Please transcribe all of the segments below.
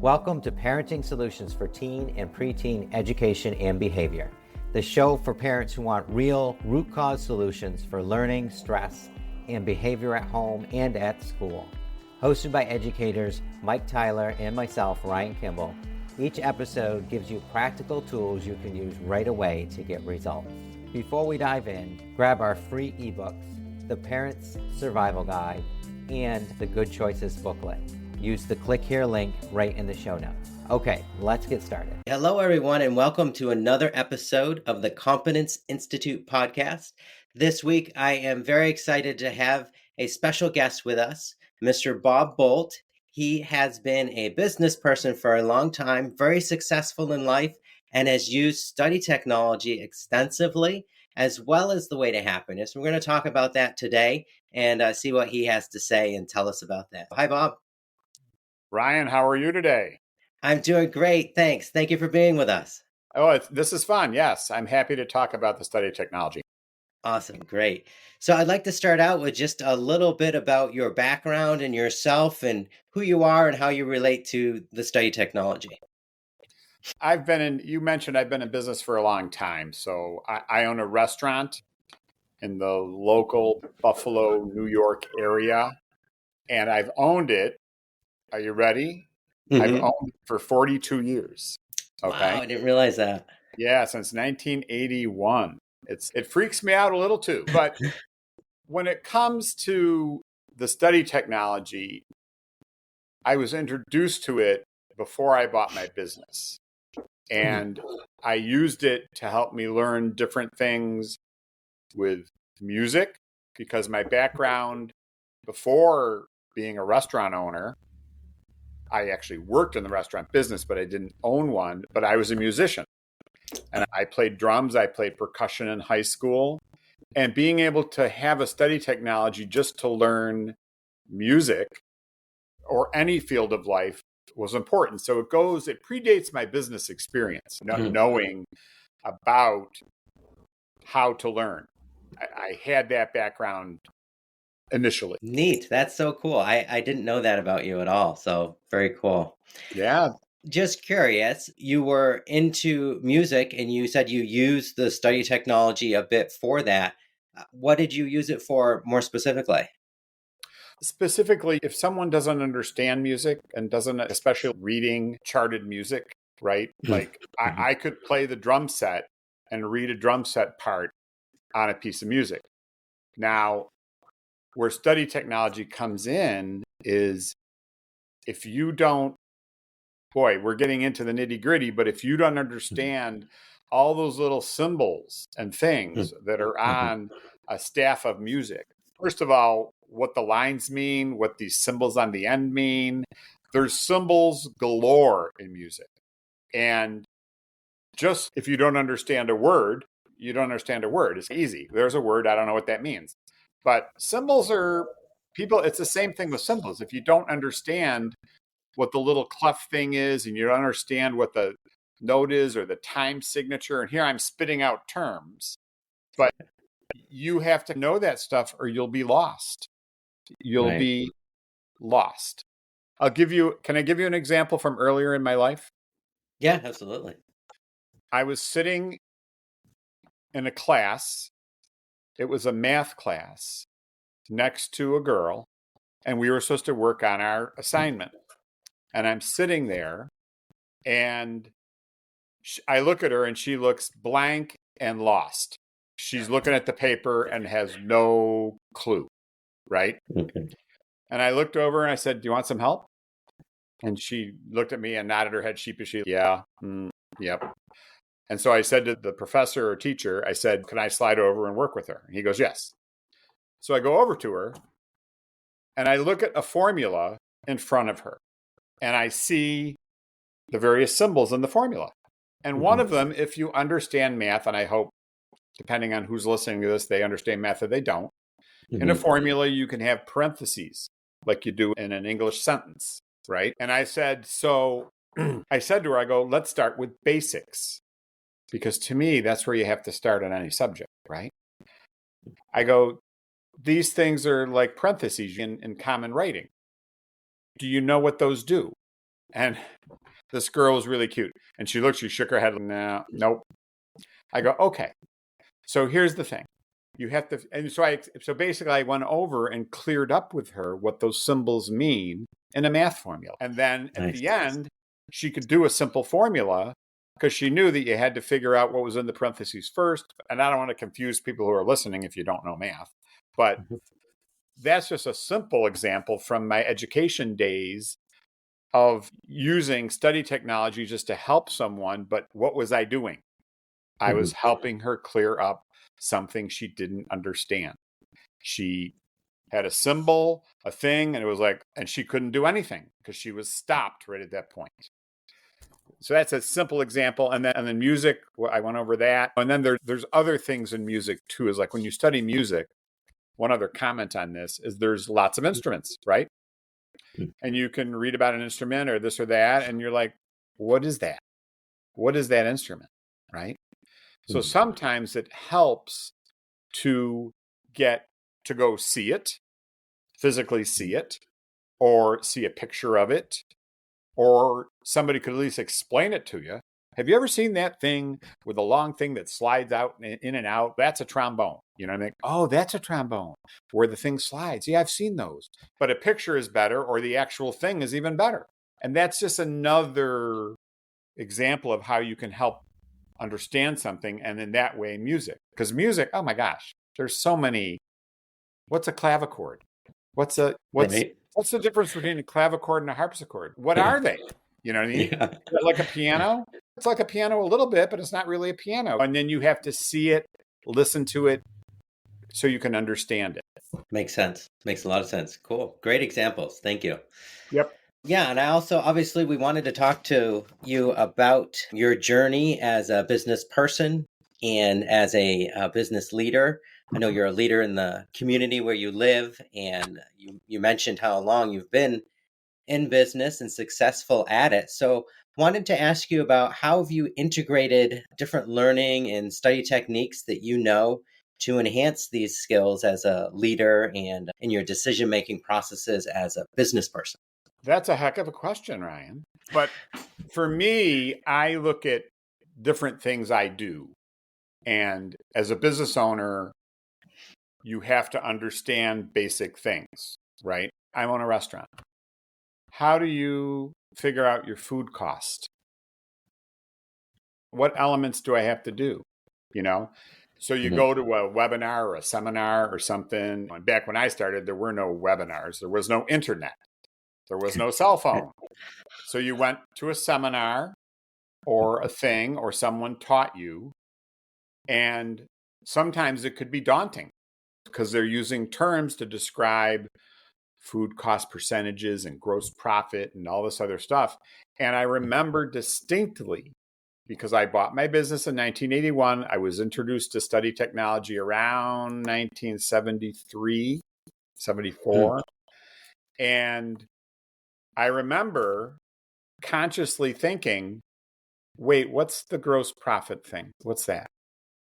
Welcome to Parenting Solutions for Teen and Preteen Education and Behavior, the show for parents who want real root cause solutions for learning, stress, and behavior at home and at school. Hosted by educators Mike Tyler and myself, Ryan Kimball, each episode gives you practical tools you can use right away to get results. Before we dive in, grab our free ebooks, the Parent's Survival Guide, and the Good Choices booklet. Use the click here link right in the show notes. Okay, let's get started. Hello, everyone, and welcome to another episode of the Competence Institute podcast. This week, I am very excited to have a special guest with us, Mr. Bob Bolt. He has been a business person for a long time, very successful in life, and has used study technology extensively, as well as the way to happiness. We're going to talk about that today and see what he has to say and tell us about that. Hi, Bob. Ryan, how are you today? I'm doing great, thanks. Thank you for being with us. Oh, this is fun. Yes, I'm happy to talk about the study of technology. Awesome, great. So I'd like to start out with just a little bit about your background and yourself and who you are and how you relate to the study technology. You mentioned I've been in business for a long time. So I own a restaurant in the local Buffalo, New York area, and I've owned it. Are you ready? Mm-hmm. I've owned it for 42 years. Okay. Wow, I didn't realize that. Yeah, since 1981. It freaks me out a little too. But when it comes to the study technology, I was introduced to it before I bought my business. And I used it to help me learn different things with music, because my background before being a restaurant owner, I actually worked in the restaurant business, but I didn't own one, but I was a musician. And I played drums, I played percussion in high school. And being able to have a study technology just to learn music or any field of life was important. So it predates my business experience, knowing about how to learn. I had that background initially. Neat. That's so cool. I didn't know that about you at all. So very cool. Yeah. Just curious, you were into music and you said you used the study technology a bit for that. What did you use it for more specifically? Specifically, if someone doesn't understand music and doesn't, especially reading charted music, right? Like I could play the drum set and read a drum set part on a piece of music. Now, where study technology comes in is if you don't, we're getting into the nitty gritty, but if you don't understand all those little symbols and things that are on a staff of music, first of all, what the lines mean, what these symbols on the end mean, there's symbols galore in music. And just if you don't understand a word, you don't understand a word. It's easy. There's a word, I don't know what that means. But symbols it's the same thing with symbols. If you don't understand what the little clef thing is and you don't understand what the note is or the time signature, and here I'm spitting out terms, but you have to know that stuff or you'll be lost. You'll be lost. Can I give you an example from earlier in my life? Yeah, absolutely. I was sitting in a class. It was a math class next to a girl, and we were supposed to work on our assignment. And I'm sitting there, and I look at her, and she looks blank and lost. She's looking at the paper and has no clue, right? Okay. And I looked over and I said, "Do you want some help?" And she looked at me and nodded her head sheepishly. Yeah, yep. And so I said to the professor or teacher, I said, "Can I slide over and work with her?" And he goes, "Yes." So I go over to her and I look at a formula in front of her and I see the various symbols in the formula. And one of them, if you understand math, and I hope, depending on who's listening to this, they understand math or they don't. In a formula, you can have parentheses like you do in an English sentence, right? And I said to her, I go, let's start with basics. Because to me, that's where you have to start on any subject, right? I go, these things are like parentheses in common writing. Do you know what those do? And this girl was really cute. And she shook her head. No, nope. I go, okay. So here's the thing. You have to, and so basically I went over and cleared up with her what those symbols mean in a math formula. And then at the end, she could do a simple formula because she knew that you had to figure out what was in the parentheses first. And I don't want to confuse people who are listening if you don't know math, but that's just a simple example from my education days of using study technology just to help someone. But what was I doing? I was helping her clear up something she didn't understand. She had a symbol, a thing, and it was like, and she couldn't do anything because she was stopped right at that point. So that's a simple example. And then music, I went over that. And then there's other things in music too, is like when you study music, one other comment on this is there's lots of instruments, right? And you can read about an instrument or this or that, and you're like, what is that? What is that instrument, right? So sometimes it helps to get to go see it, physically see it, or see a picture of it, or somebody could at least explain it to you. Have you ever seen that thing with a long thing that slides out in and out? That's a trombone. You know what I mean? Oh, that's a trombone where the thing slides. Yeah, I've seen those. But a picture is better, or the actual thing is even better. And that's just another example of how you can help understand something, and in that way music, because music, oh my gosh, there's so many. What's a clavichord? What's the difference between a clavichord and a harpsichord? What are they? You know what I mean? Yeah. Like a piano? It's like a piano a little bit, but it's not really a piano. And then you have to see it, listen to it, so you can understand it. Makes sense. Makes a lot of sense. Cool. Great examples. Thank you. Yep. Yeah, and I also, obviously, we wanted to talk to you about your journey as a business person and as a business leader. I know you're a leader in the community where you live, and you mentioned how long you've been in business and successful at it. So wanted to ask you about how have you integrated different learning and study techniques that you know to enhance these skills as a leader and in your decision-making processes as a business person? That's a heck of a question, Ryan. But for me, I look at different things I do. And as a business owner, you have to understand basic things, right? I own a restaurant. How do you figure out your food cost? What elements do I have to do? You know? So you go to a webinar or a seminar or something. Back when I started, there were no webinars. There was no internet. There was no cell phone. So you went to a seminar or a thing, or someone taught you. And sometimes it could be daunting because they're using terms to describe food cost percentages and gross profit and all this other stuff. And I remember distinctly, because I bought my business in 1981. I was introduced to study technology around 1973, 74. And I remember consciously thinking, wait, what's the gross profit thing? What's that?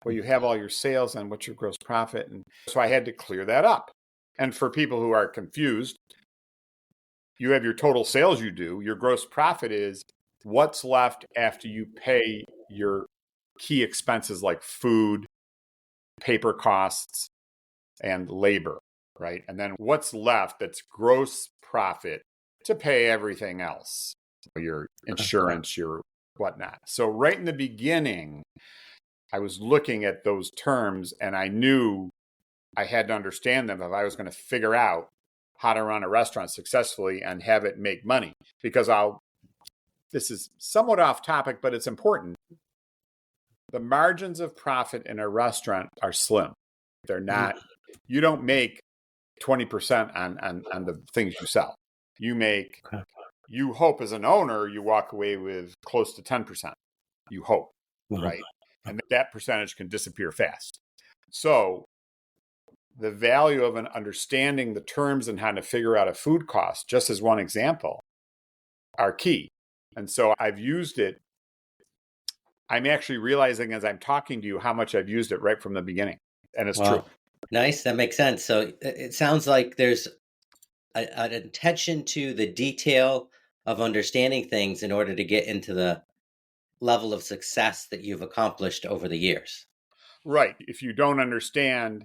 Well, you have all your sales and what's your gross profit? And so I had to clear that up. And for people who are confused, you have your total sales you do. Your gross profit is what's left after you pay your key expenses like food, paper costs, and labor, right? And then what's left that's gross profit to pay everything else, your insurance, your whatnot. So right in the beginning, I was looking at those terms and I knew I had to understand them if I was going to figure out how to run a restaurant successfully and have it make money. Because this is somewhat off topic, but it's important. The margins of profit in a restaurant are slim. They're not, you don't make 20% on the things you sell. You hope as an owner, you walk away with close to 10%. You hope, right? And that percentage can disappear fast. So the value of understanding the terms and how to figure out a food cost, just as one example, are key. And so I've used it. I'm actually realizing as I'm talking to you how much I've used it right from the beginning. And it's true. Nice. That makes sense. So it sounds like there's an attention to the detail of understanding things in order to get into the level of success that you've accomplished over the years. Right. If you don't understand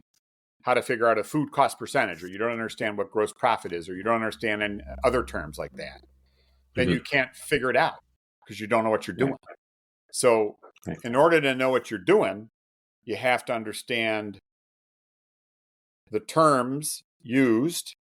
how to figure out a food cost percentage, or you don't understand what gross profit is, or you don't understand any other terms like that, then you can't figure it out because you don't know what you're doing. So in order to know what you're doing, you have to understand the terms used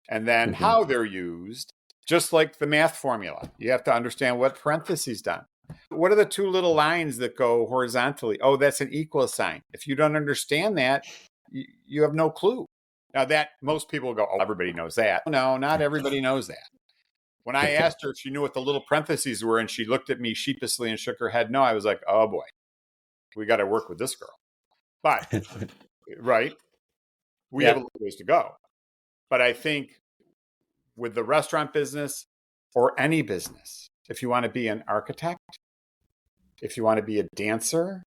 and then how they're used, just like the math formula. You have to understand what parentheses done. What are the two little lines that go horizontally? Oh, that's an equal sign. If you don't understand that, you have no clue. Now that most people go, oh, everybody knows that. No, not everybody knows that. When I asked her if she knew what the little parentheses were and she looked at me sheepishly and shook her head no, I was like, oh boy, we got to work with this girl. But, right, we have a little ways to go. But I think with the restaurant business or any business, if you want to be an architect, if you want to be a dancer,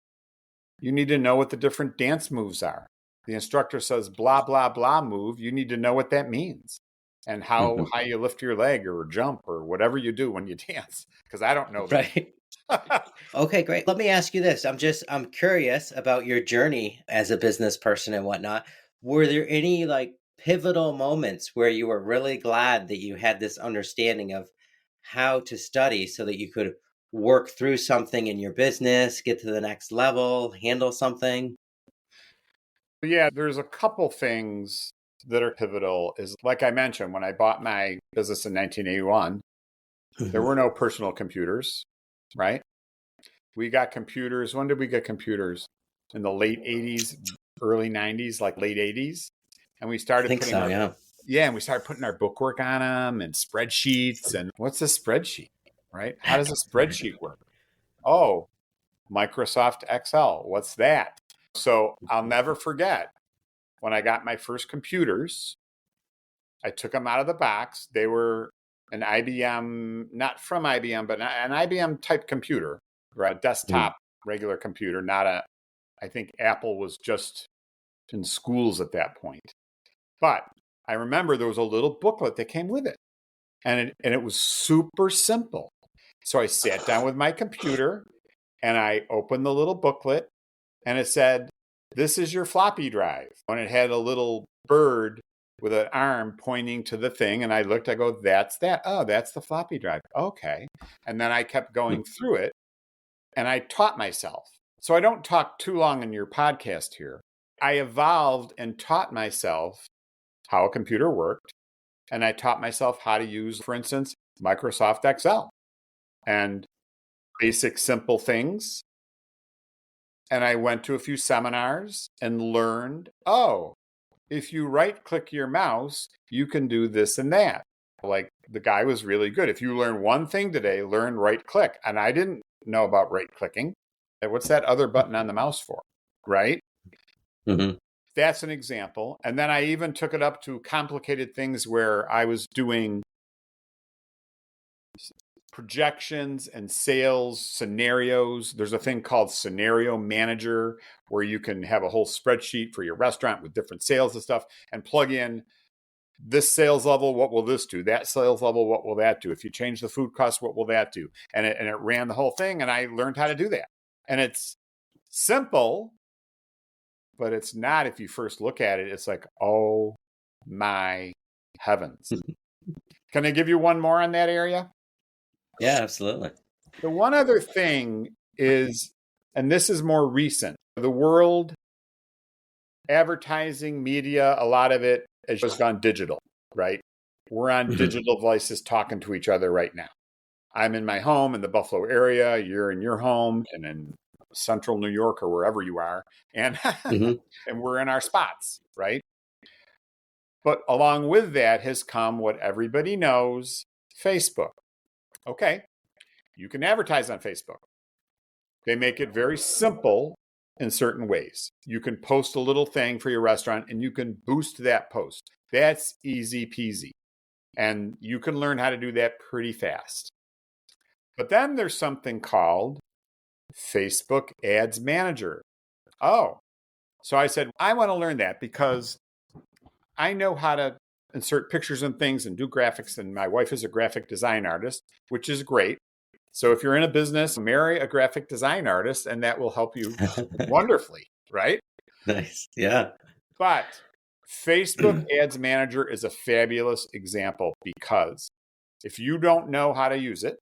you need to know what the different dance moves are. The instructor says blah, blah, blah move. You need to know what that means and how high you lift your leg or jump or whatever you do when you dance, because I don't know that. Right. Okay, great. Let me ask you this. I'm curious about your journey as a business person and whatnot. Were there any like pivotal moments where you were really glad that you had this understanding of how to study so that you could work through something in your business, get to the next level, handle something? Yeah, there's a couple things that are pivotal. Is like I mentioned, when I bought my business in 1981, there were no personal computers, right? We got computers. When did we get computers? In the late 80s, early 90s, like late 80s. And we started and we started putting our bookwork on them and spreadsheets. And what's a spreadsheet, right? How does a spreadsheet work? Oh, Microsoft Excel. What's that? So I'll never forget when I got my first computers, I took them out of the box. They were an IBM, not from IBM, but an IBM type computer, right? A desktop regular computer, not a, I think Apple was just in schools at that point. But I remember there was a little booklet that came with it. And it was super simple. So I sat down with my computer and I opened the little booklet and it said, this is your floppy drive. And it had a little bird with an arm pointing to the thing. And I looked, I go, that's that. Oh, that's the floppy drive. Okay. And then I kept going through it and I taught myself. So I don't talk too long in your podcast here. I evolved and taught myself how a computer worked. And I taught myself how to use, for instance, Microsoft Excel and basic simple things. And I went to a few seminars and learned, oh, if you right click your mouse, you can do this and that. Like the guy was really good. If you learn one thing today, learn right click. And I didn't know about right clicking. What's that other button on the mouse for? Right? That's an example. And then I even took it up to complicated things where I was doing projections and sales scenarios. There's a thing called Scenario Manager where you can have a whole spreadsheet for your restaurant with different sales and stuff and plug in this sales level, what will this do? That sales level, what will that do? If you change the food cost, what will that do? And it ran the whole thing and I learned how to do that. And it's simple, but it's not, if you first look at it, it's like, oh my heavens. Can I give you one more on that area? Yeah, absolutely. The one other thing is, and this is more recent, the world, advertising, media, a lot of it has just gone digital, right? We're on digital devices talking to each other right now. I'm in my home in the Buffalo area, you're in your home and in central New York or wherever you are, and and we're in our spots, right? But along with that has come what everybody knows, Facebook. Okay, you can advertise on Facebook. They make it very simple in certain ways. You can post a little thing for your restaurant and you can boost that post. That's easy peasy. And you can learn how to do that pretty fast. But then there's something called Facebook Ads Manager. Oh, so I said, I want to learn that because I know how to insert pictures and things and do graphics. And my wife is a graphic design artist, which is great. So if you're in a business, marry a graphic design artist, and that will help you wonderfully, right? Nice. Yeah. But Facebook Ads Manager is a fabulous example because if you don't know how to use it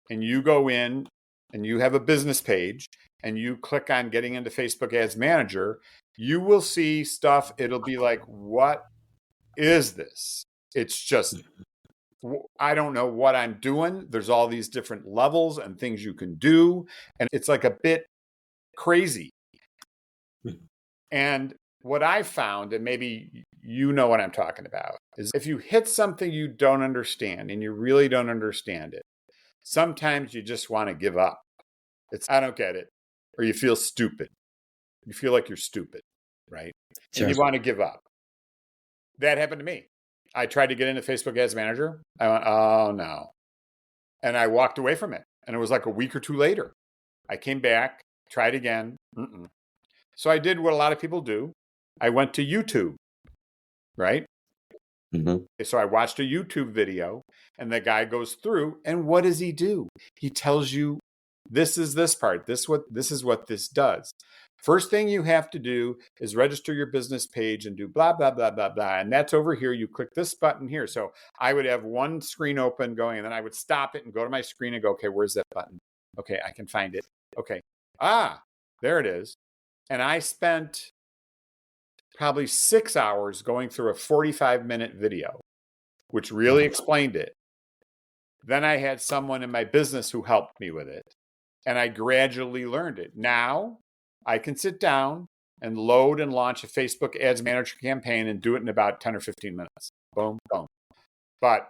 and you go in and you have a business page and you click on getting into Facebook Ads Manager, you will see stuff. It'll be like, what is this? It's just, I don't know what I'm doing. There's all these different levels and things you can do. And it's like a bit crazy. And what I found, and maybe you know what I'm talking about, is if you hit something you don't understand and you really don't understand it, sometimes you just want to give up. It's, I don't get it. Or you feel stupid. You feel like you're stupid, right? Sure. And you want to give up. That happened to me. I tried to get into Facebook Ads Manager. I went, oh no. And I walked away from it. And it was like a week or two later. I came back, tried again. So I did what a lot of people do. I went to YouTube, right? So I watched a YouTube video and the guy goes through, and what does he do? He tells you, this is this part. This is what this does. First thing you have to do is register your business page and do blah, blah, blah, blah, blah. And that's over here. You click this button here. So I would have one screen open going, and then I would stop it and go to my screen and go, okay, where's that button? Okay, I can find it. Okay. There it is. And I spent probably 6 hours going through a 45-minute video, which really explained it. Then I had someone in my business who helped me with it. And I gradually learned it. Now I can sit down and load and launch a Facebook Ads Manager campaign and do it in about 10 or 15 minutes. Boom, boom. But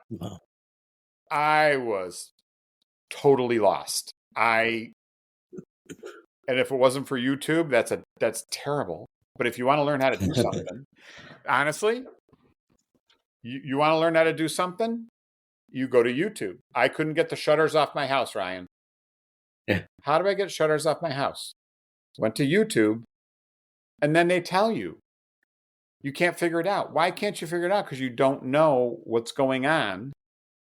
I was totally lost. And if it wasn't for YouTube, that's terrible. But if you want to learn how to do something, honestly, you want to learn how to do something, you go to YouTube. I couldn't get the shutters off my house, Ryan. Yeah. How do I get shutters off my house? Went to YouTube, and then they tell you. You can't figure it out. Why can't you figure it out? Because you don't know what's going on.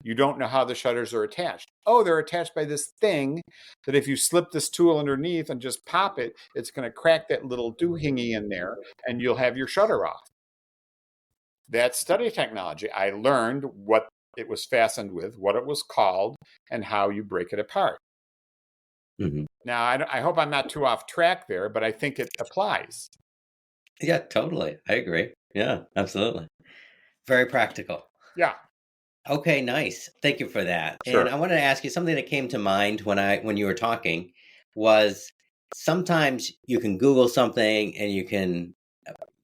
You don't know how the shutters are attached. Oh, they're attached by this thing that if you slip this tool underneath and just pop it, it's going to crack that little doohingy in there and you'll have your shutter off. That's study technology. I learned what it was fastened with, what it was called, and how you break it apart. Now, I hope I'm not too off track there, but I think it applies. Yeah, totally. I agree. Yeah, absolutely. Very practical. Yeah. Okay, nice. Thank you for that. Sure. And I wanted to ask you something that came to mind when you were talking was sometimes you can Google something and you can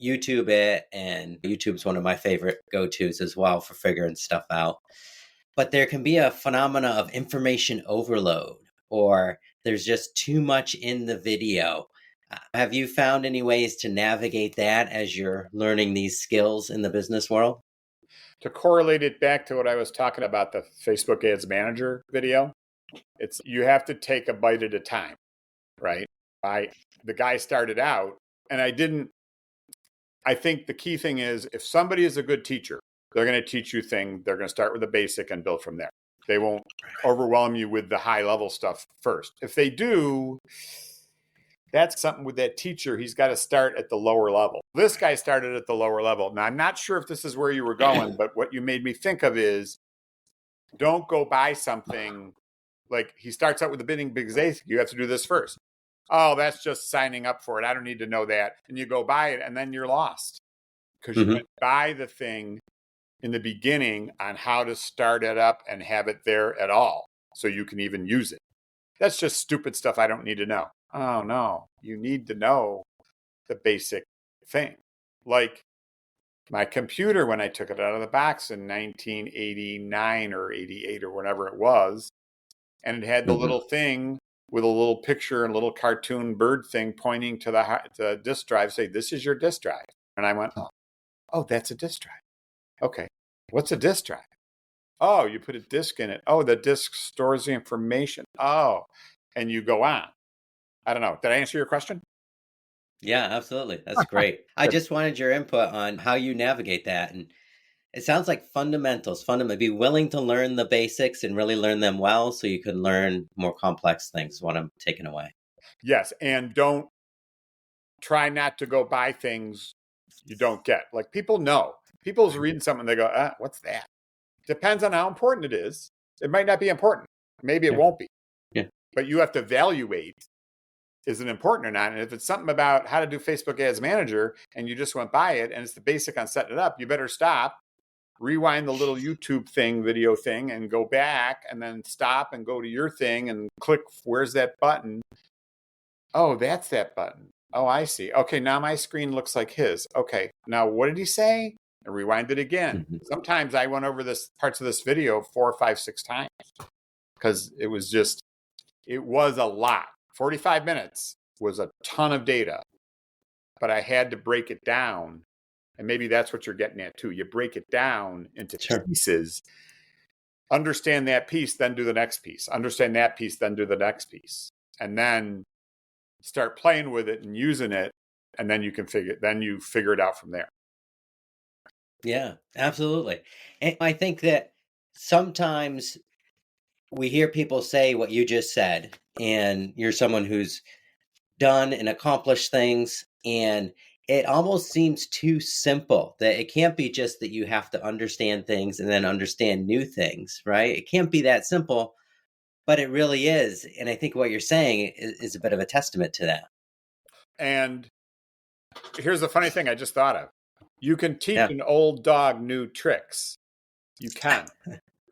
YouTube it, and YouTube's one of my favorite go-tos as well for figuring stuff out. But there can be a phenomena of information overload, or there's just too much in the video. Have you found any ways to navigate that as you're learning these skills in the business world? To correlate it back to what I was talking about, the Facebook Ads Manager video, it's you have to take a bite at a time, right? The guy started out, and I think the key thing is if somebody is a good teacher, they're going to teach you things. They're going to start with the basic and build from there. They won't overwhelm you with the high level stuff first. If they do, that's something with that teacher. He's got to start at the lower level. This guy started at the lower level. Now, I'm not sure if this is where you were going, but what you made me think of is don't go buy something like he starts out with the bidding basic. You have to do this first. Oh, that's just signing up for it. I don't need to know that. And you go buy it, and then you're lost because you didn't buy the thing in the beginning on how to start it up and have it there at all so you can even use it. That's just stupid stuff I don't need to know. Oh, no. You need to know the basic thing. Like my computer, when I took it out of the box in 1989 or 88 or whatever it was, and it had the little thing with a little picture and a little cartoon bird thing pointing to the disk drive, say, this is your disk drive. And I went, oh, that's a disk drive. Okay, what's a disk drive? Oh, you put a disk in it. Oh, the disk stores the information. Oh, and you go on. I don't know. Did I answer your question? Yeah, absolutely. That's great. I just wanted your input on how you navigate that. And It sounds like fundamentals, be willing to learn the basics and really learn them well so you can learn more complex things, what I'm taking away. Yes. And don't try not to go buy things you don't get. Like people know. People's reading something, they go, what's that? Depends on how important it is. It might not be important. Maybe it won't be. Yeah. But you have to evaluate, is it important or not? And if it's something about how to do Facebook Ads Manager and you just went by it and it's the basic on setting it up, you better stop, rewind the little YouTube video thing and go back and then stop and go to your thing and click, where's that button? Oh, that's that button. Oh, I see. Okay, now my screen looks like his. Okay, now what did he say? And rewind it again. Mm-hmm. Sometimes I went over this parts of this video 4, 5, 6 times because it was a lot. 45 minutes was a ton of data, but I had to break it down. And maybe that's what you're getting at too. You break it down into pieces, understand that piece, then do the next piece, understand that piece, then do the next piece. And then start playing with it and using it. And then you figure it out from there. Yeah, absolutely. And I think that sometimes we hear people say what you just said, and you're someone who's done and accomplished things, and it almost seems too simple, that it can't be just that you have to understand things and then understand new things, right? It can't be that simple, but it really is. And I think what you're saying is a bit of a testament to that. And here's the funny thing I just thought of. You can teach an old dog new tricks. You can.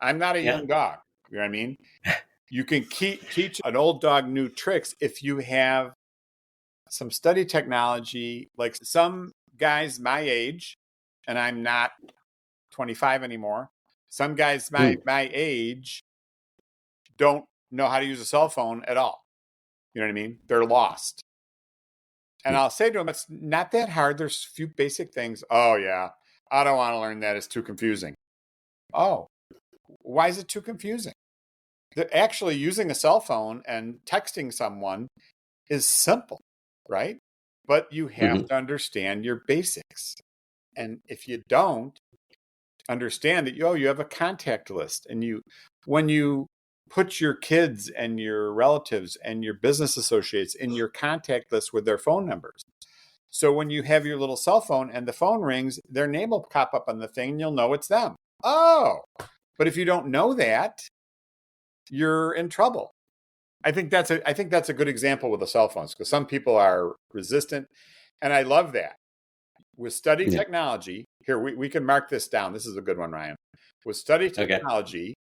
I'm not a young dog. You know what I mean? You can teach an old dog new tricks if you have some study technology. Like some guys my age, and I'm not 25 anymore. Some guys my age don't know how to use a cell phone at all. You know what I mean? They're lost. And I'll say to them, it's not that hard. There's a few basic things. Oh, yeah. I don't want to learn that. It's too confusing. Oh, why is it too confusing? Actually, using a cell phone and texting someone is simple, right? But you have to understand your basics. And if you don't understand that, you have a contact list. And when you put your kids and your relatives and your business associates in your contact list with their phone numbers. So when you have your little cell phone and the phone rings, their name will pop up on the thing and you'll know it's them. Oh, but if you don't know that, you're in trouble. I think that's a good example with the cell phones because some people are resistant. And I love that. With study technology, here, we can mark this down. This is a good one, Ryan. With study technology,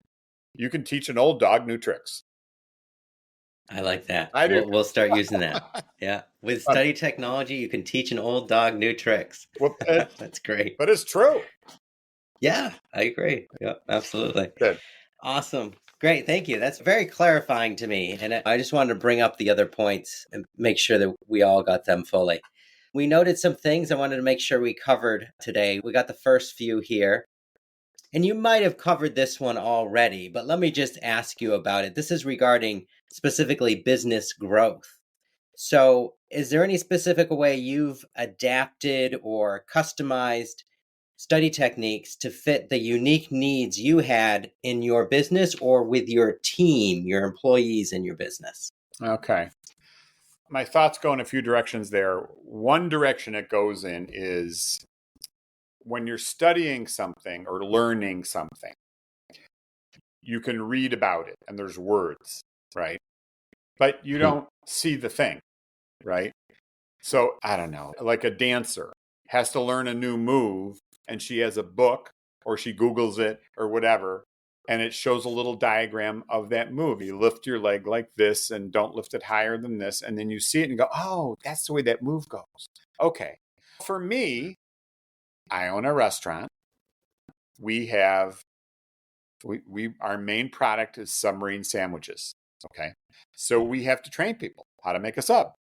you can teach an old dog new tricks. I like that. I do. We'll start using that. Yeah. With study technology, you can teach an old dog new tricks. Well, that's great. But it's true. Yeah, I agree. Yeah, absolutely. Good. Awesome. Great. Thank you. That's very clarifying to me. And I just wanted to bring up the other points and make sure that we all got them fully. We noted some things I wanted to make sure we covered today. We got the first few here. And you might have covered this one already, but let me just ask you about it. This is regarding specifically business growth. So is there any specific way you've adapted or customized study techniques to fit the unique needs you had in your business or with your team, your employees in your business? Okay. My thoughts go in a few directions there. One direction it goes in is when you're studying something or learning something, you can read about it and there's words, right? But you don't see the thing, right? So I don't know, like a dancer has to learn a new move and she has a book or she Googles it or whatever, and it shows a little diagram of that move. You lift your leg like this and don't lift it higher than this. And then you see it and go, oh, that's the way that move goes. Okay. For me, I own a restaurant. Our main product is submarine sandwiches. Okay. So we have to train people how to make a sub.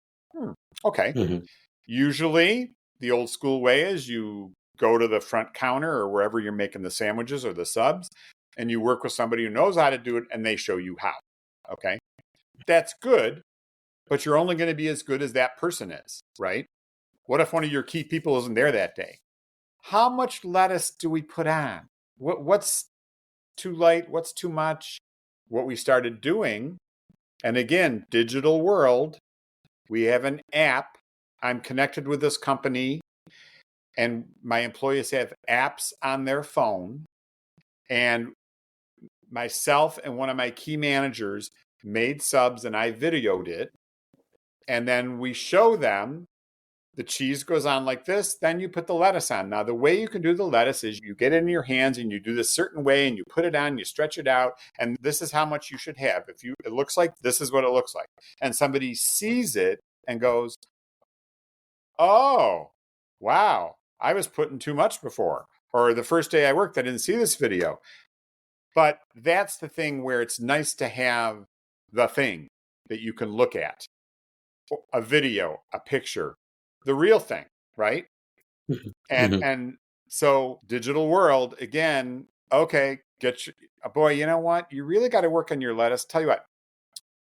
Okay. Usually the old school way is you go to the front counter or wherever you're making the sandwiches or the subs, and you work with somebody who knows how to do it and they show you how. Okay. That's good, but you're only going to be as good as that person is, right? What if one of your key people isn't there that day? how much lettuce do we put on? What's too light? What's too much? What we started doing, and again, digital world, we have an app. I'm connected with this company, and my employees have apps on their phone. And myself and one of my key managers made subs, and I videoed it. And then we show them the cheese goes on like this, then you put the lettuce on. Now, the way you can do the lettuce is you get it in your hands and you do this certain way and you put it on, you stretch it out, and this is how much you should have. It looks like this is what it looks like. And somebody sees it and goes, oh, wow, I was putting too much before. Or the first day I worked, I didn't see this video. But that's the thing where it's nice to have the thing that you can look at. A video, a picture, the real thing, right? And so digital world, again, okay, boy, you know what? You really got to work on your lettuce. Tell you what,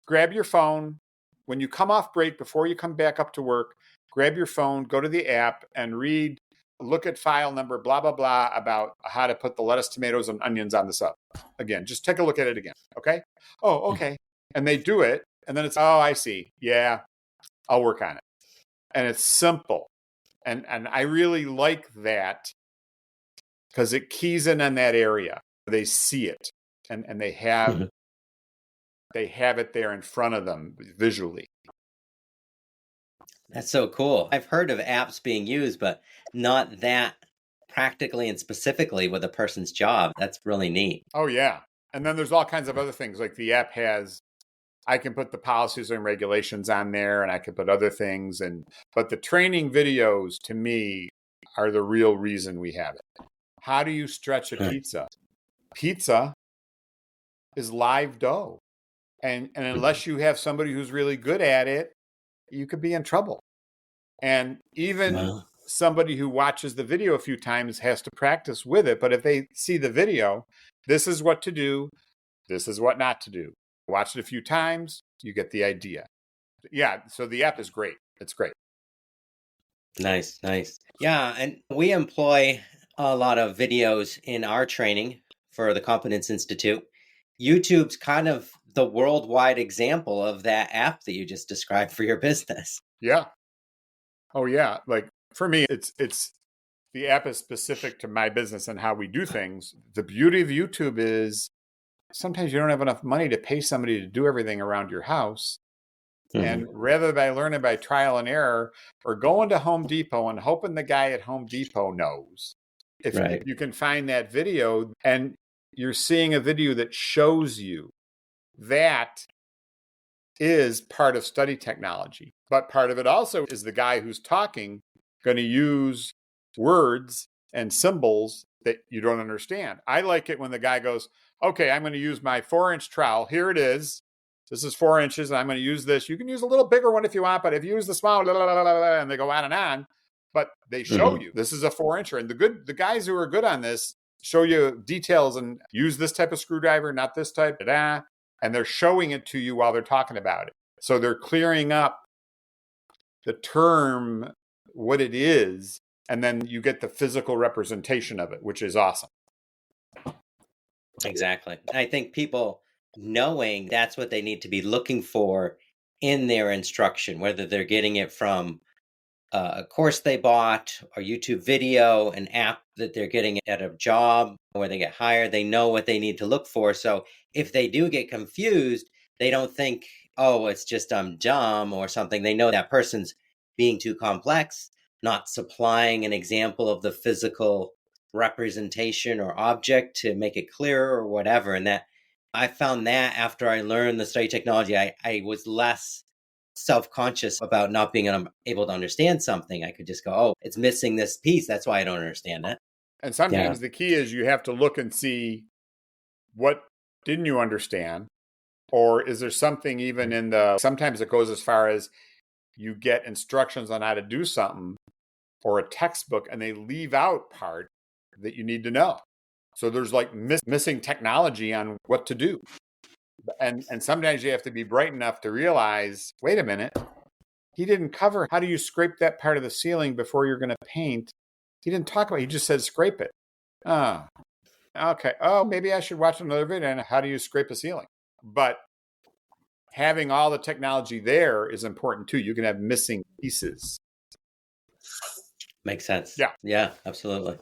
grab your phone. When you come off break, before you come back up to work, grab your phone, go to the app and look at file number, blah, blah, blah, about how to put the lettuce, tomatoes, and onions on the sub. Again, just take a look at it again, okay? Oh, okay. And they do it, and then it's, oh, I see. Yeah, I'll work on it. And it's simple. And I really like that because it keys in on that area. They see it and they have it there in front of them visually. That's so cool. I've heard of apps being used, but not that practically and specifically with a person's job. That's really neat. Oh, yeah. And then there's all kinds of other things. Like the app I can put the policies and regulations on there, and I can put other things. But the training videos, to me, are the real reason we have it. How do you stretch a pizza? Pizza is live dough. And unless you have somebody who's really good at it, you could be in trouble. And even somebody who watches the video a few times has to practice with it. But if they see the video, this is what to do, this is what not to do. Watch it a few times, you get the idea. Yeah, so the app is great. It's great. Nice. Yeah, and we employ a lot of videos in our training for the Competence Institute. YouTube's kind of the worldwide example of that app that you just described for your business. Yeah. Oh, yeah. Like for me, it's the app is specific to my business and how we do things. The beauty of YouTube is sometimes you don't have enough money to pay somebody to do everything around your house. And rather by learning by trial and error or going to Home Depot and hoping the guy at Home Depot knows, if you can find that video and you're seeing a video that shows you, that is part of study technology. But part of it also is the guy who's talking going to use words and symbols that you don't understand. I like it when the guy goes, okay, I'm going to use my 4-inch trowel. Here it is. This is 4 inches. And I'm going to use this. You can use a little bigger one if you want, but if you use the small, blah, blah, blah, blah, and they go on and on, but they show you this is a 4-incher. And the guys who are good on this show you details and use this type of screwdriver, not this type, and they're showing it to you while they're talking about it. So they're clearing up the term, what it is, and then you get the physical representation of it, which is awesome. Exactly. I think people knowing that's what they need to be looking for in their instruction, whether they're getting it from a course they bought, or YouTube video, an app that they're getting at a job where they get hired, they know what they need to look for. So if they do get confused, they don't think, oh, it's just I'm dumb or something. They know that person's being too complex, not supplying an example of the physical representation or object to make it clearer or whatever. And that I found that after I learned the study technology, I was less self-conscious about not being able to understand something. I could just go, oh, it's missing this piece. That's why I don't understand it. And sometimes the key is you have to look and see what didn't you understand? Or is there something even sometimes it goes as far as you get instructions on how to do something or a textbook and they leave out part that you need to know. So there's like missing technology on what to do. And sometimes you have to be bright enough to realize, wait a minute, he didn't cover how do you scrape that part of the ceiling before you're going to paint He didn't talk about it. He just said scrape it. Oh, okay. Oh, maybe I should watch another video on how do you scrape a ceiling. But having all the technology there is important too. You can have missing pieces. Makes sense. Yeah. Yeah, absolutely.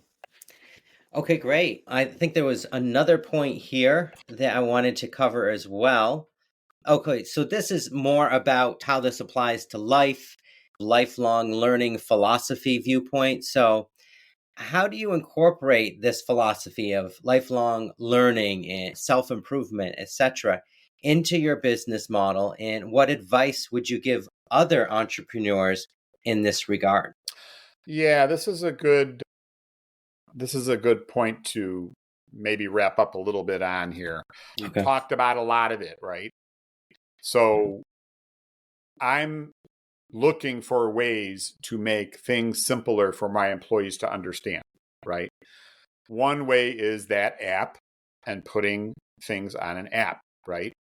Okay, great. I think there was another point here that I wanted to cover as well. Okay, so this is more about how this applies to life, lifelong learning philosophy viewpoint. So, how do you incorporate this philosophy of lifelong learning and self-improvement, etc., into your business model? And what advice would you give other entrepreneurs in this regard? Yeah, this is a good point to maybe wrap up a little bit on here. We Okay. talked about a lot of it, right? So I'm looking for ways to make things simpler for my employees to understand, right? One way is that app and putting things on an app, right?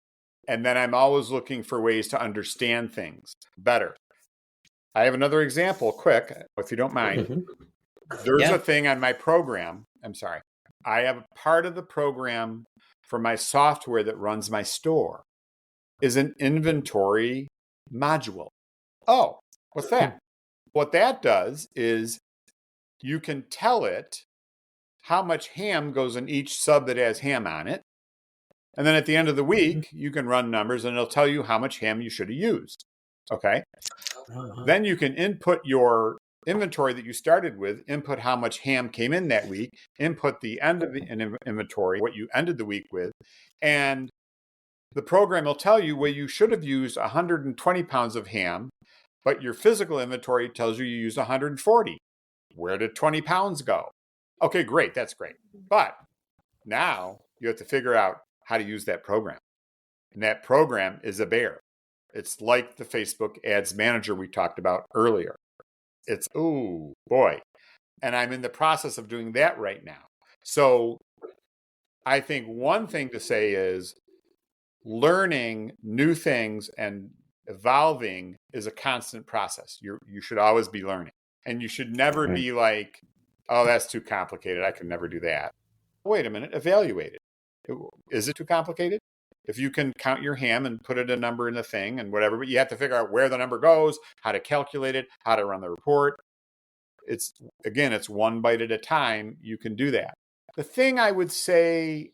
And then I'm always looking for ways to understand things better. I have another example, quick, if you don't mind. Mhm. There's Yeah. a thing on my program. I'm sorry. I have a part of the program for my software that runs my store is an inventory module. Oh, what's that? What that does is you can tell it how much ham goes in each sub that has ham on it. And then at the end of the week, you can run numbers and it'll tell you how much ham you should have used. Okay. Uh-huh. Then you can input your inventory that you started with, input how much ham came in that week, input the end of the inventory, what you ended the week with, and the program will tell you, well, you should have used 120 pounds of ham, but your physical inventory tells you used 140. Where did 20 pounds go? Okay, great. That's great. But now you have to figure out how to use that program. And that program is a bear. It's like the Facebook Ads Manager we talked about earlier. It's, oh boy. And I'm in the process of doing that right now. So I think one thing to say is learning new things and evolving is a constant process. You should always be learning. And you should never be like, oh, that's too complicated. I can never do that. Wait a minute, evaluate it. Is it too complicated? If you can count your ham and put a number in the thing and whatever, but you have to figure out where the number goes, how to calculate it, how to run the report. It's one bite at a time. You can do that. The thing I would say,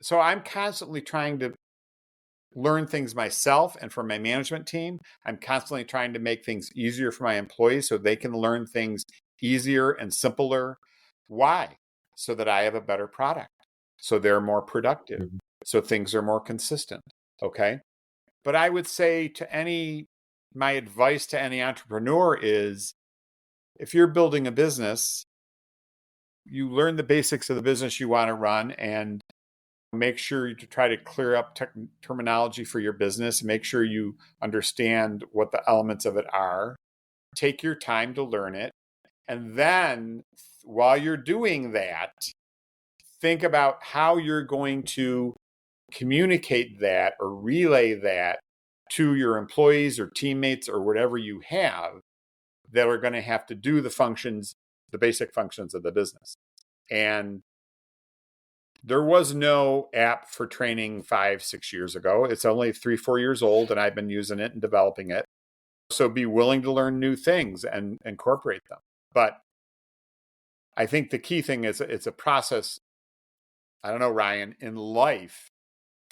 so I'm constantly trying to learn things myself and for my management team. I'm constantly trying to make things easier for my employees so they can learn things easier and simpler. Why? So that I have a better product. So they're more productive. So things are more consistent. Okay. But I would say my advice to any entrepreneur is if you're building a business, you learn the basics of the business you want to run and make sure to try to clear up terminology for your business. Make sure you understand what the elements of it are. Take your time to learn it. And then while you're doing that, think about how you're going to communicate that or relay that to your employees or teammates or whatever you have that are going to have to do the basic functions of the business. And there was no app for training 5-6 years ago. It's only 3-4 years old, and I've been using it and developing it. So be willing to learn new things and incorporate them. But I think the key thing is it's a process, I don't know, Ryan, in life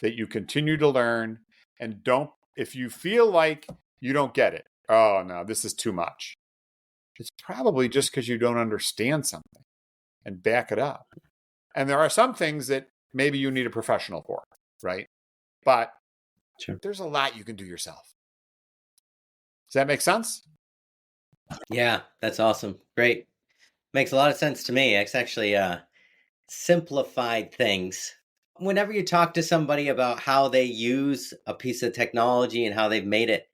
that you continue to learn and if you feel like you don't get it, oh no, this is too much. It's probably just because you don't understand something and back it up. And there are some things that maybe you need a professional for, right? But there's a lot you can do yourself. Does that make sense? Yeah, that's awesome. Great. Makes a lot of sense to me. It's actually simplified things. Whenever you talk to somebody about how they use a piece of technology and how they've made it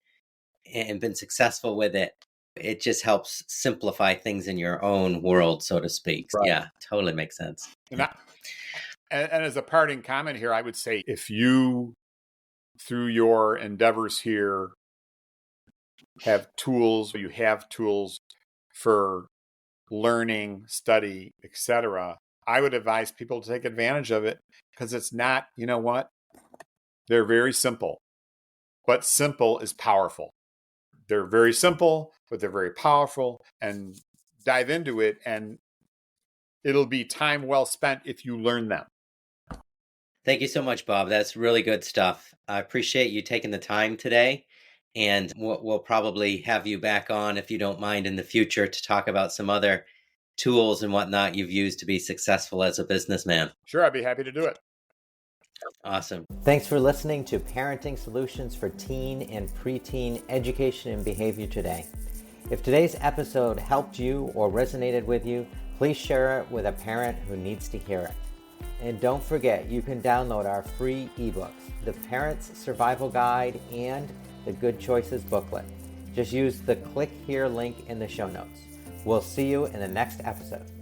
and been successful with it, it just helps simplify things in your own world, so to speak. Right. Yeah, totally makes sense. And as a parting comment here, I would say if you, through your endeavors here, you have tools for learning, study, etc., I would advise people to take advantage of it because it's not, you know what? They're very simple, but simple is powerful. They're very simple, but they're very powerful, and dive into it and it'll be time well spent if you learn them. Thank you so much, Bob. That's really good stuff. I appreciate you taking the time today. And we'll probably have you back on, if you don't mind, in the future to talk about some other tools and whatnot you've used to be successful as a businessman. Sure, I'd be happy to do it. Awesome. Thanks for listening to Parenting Solutions for Teen and Preteen Education and Behavior today. If today's episode helped you or resonated with you, please share it with a parent who needs to hear it. And don't forget, you can download our free ebooks, The Parent's Survival Guide and the Good Choices booklet. Just use the click here link in the show notes. We'll see you in the next episode.